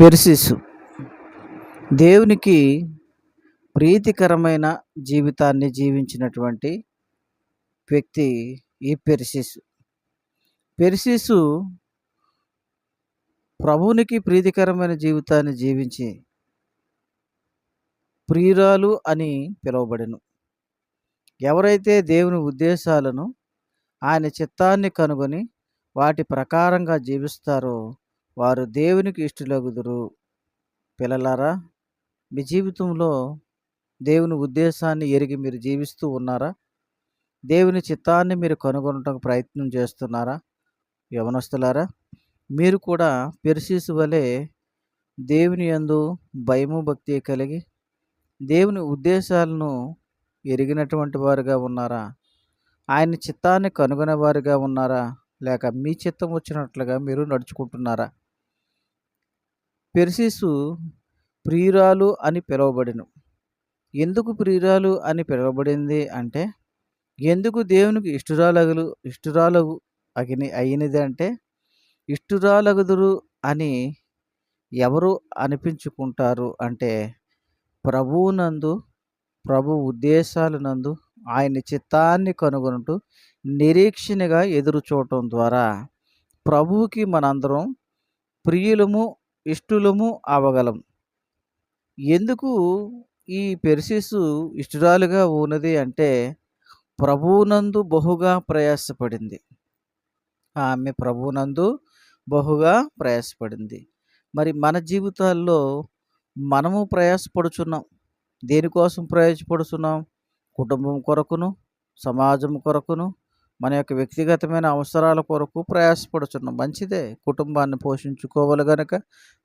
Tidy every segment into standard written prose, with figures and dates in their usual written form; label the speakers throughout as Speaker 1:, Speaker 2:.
Speaker 1: పెర్సిస్ దేవునికి ప్రీతికరమైన జీవితాన్ని జీవించినటువంటి వ్యక్తి ఈ పెర్సిస్. పెర్సిసు ప్రభువునికి ప్రీతికరమైన జీవితాన్ని జీవించి ప్రియురాలు అని పిలువబడెను. ఎవరైతే దేవుని ఉద్దేశాలను ఆయన చిత్తాన్ని కనుగొని వాటి ప్రకారంగా జీవిస్తారో వారు దేవునికి ఇష్టలగుదురు. పిల్లలారా, మీ జీవితంలో దేవుని ఉద్దేశాన్ని ఎరిగి మీరు జీవిస్తూ ఉన్నారా? దేవుని చిత్తాన్ని మీరు కనుగొనటానికి ప్రయత్నం చేస్తున్నారా? యవనస్తులారా, మీరు కూడా పెర్సిసు వలె దేవుని యందు భయము భక్తి కలిగి దేవుని ఉద్దేశాలను ఎరిగినటువంటి వారుగా ఉన్నారా? ఆయన చిత్తాన్ని కనుగొనే వారుగా ఉన్నారా? లేక మీ చిత్తం వచ్చినట్లుగా మీరు నడుచుకుంటున్నారా? పెర్సిసు ప్రియురాలు అని పిలువబడెను. ఎందుకు ప్రియురాలు అని పిలువబడింది అంటే, ఎందుకు దేవునికి ఇష్టురాలగు అయినది అంటే, ఇష్టురాలగుదురు అని ఎవరు అనిపించుకుంటారు అంటే, ప్రభువునందు ప్రభు ఉద్దేశాలనందు ఆయన చిత్తాన్ని కనుగొనుటూ నిరీక్షణగా ఎదురు చూడటం ద్వారా ప్రభువుకి మనందరం ప్రియులము ఇష్టులము అవ్వగలం. ఎందుకు ఈ పెర్సిసు ఇష్టురాలుగా ఉన్నది అంటే, ప్రభువునందు బహుగా ప్రయాసపడింది. ఆమె ప్రభువునందు బహుగా ప్రయాసపడింది. మరి మన జీవితాల్లో మనము ప్రయాసపడుచున్నాం. దేనికోసం ప్రయాసపడుతున్నాం? కుటుంబం కొరకును, సమాజం కొరకును, మన యొక్క వ్యక్తిగతమైన అవసరాల కొరకు ప్రయాసపడుతున్నాం. మంచిదే, కుటుంబాన్ని పోషించుకోవాలి గనక,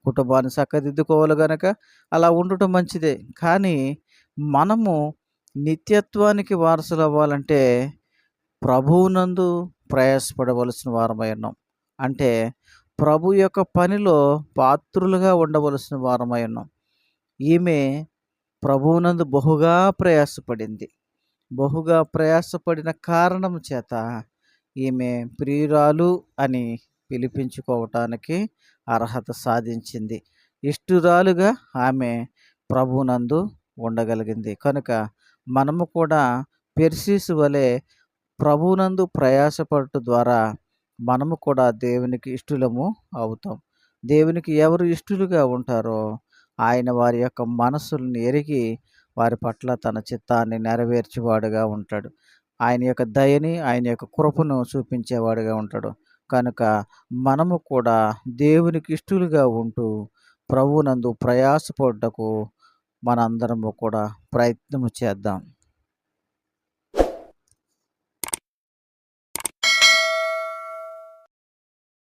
Speaker 1: కుటుంబాన్ని చక్కదిద్దుకోవాలి గనక అలా ఉండటం మంచిదే. కానీ మనము నిత్యత్వానికి వారసులు అవ్వాలంటే ప్రభువునందు ప్రయాసపడవలసిన వారమై ఉన్నాం. అంటే ప్రభు యొక్క పనిలో పాత్రులుగా ఉండవలసిన వారమై ఉన్నాం. ఈమె ప్రభువునందు బహుగా ప్రయాసపడింది. బహుగా ప్రయాసపడిన కారణం చేత ఈమె ప్రియురాలు అని పిలిపించుకోవటానికి అర్హత సాధించింది. ఇష్టురాలుగా ఆమె ప్రభువునందు ఉండగలిగింది. కనుక మనము కూడా పెర్సిసు వలె ప్రభువునందు ప్రయాసపడటం ద్వారా మనము కూడా దేవునికి ఇష్టులము అవుతాం. దేవునికి ఎవరు ఇష్టులుగా ఉంటారో ఆయన వారి యొక్క మనస్సులను ఎరిగి వారి పట్ల తన చిత్తాన్ని నెరవేర్చేవాడుగా ఉంటాడు. ఆయన యొక్క దయని, ఆయన యొక్క కృపను చూపించేవాడుగా ఉంటాడు. కనుక మనము కూడా దేవునికి ఇష్టులుగా ఉంటూ ప్రభువునందు ప్రయాసపడుటకు మనందరము కూడా ప్రయత్నము చేద్దాం.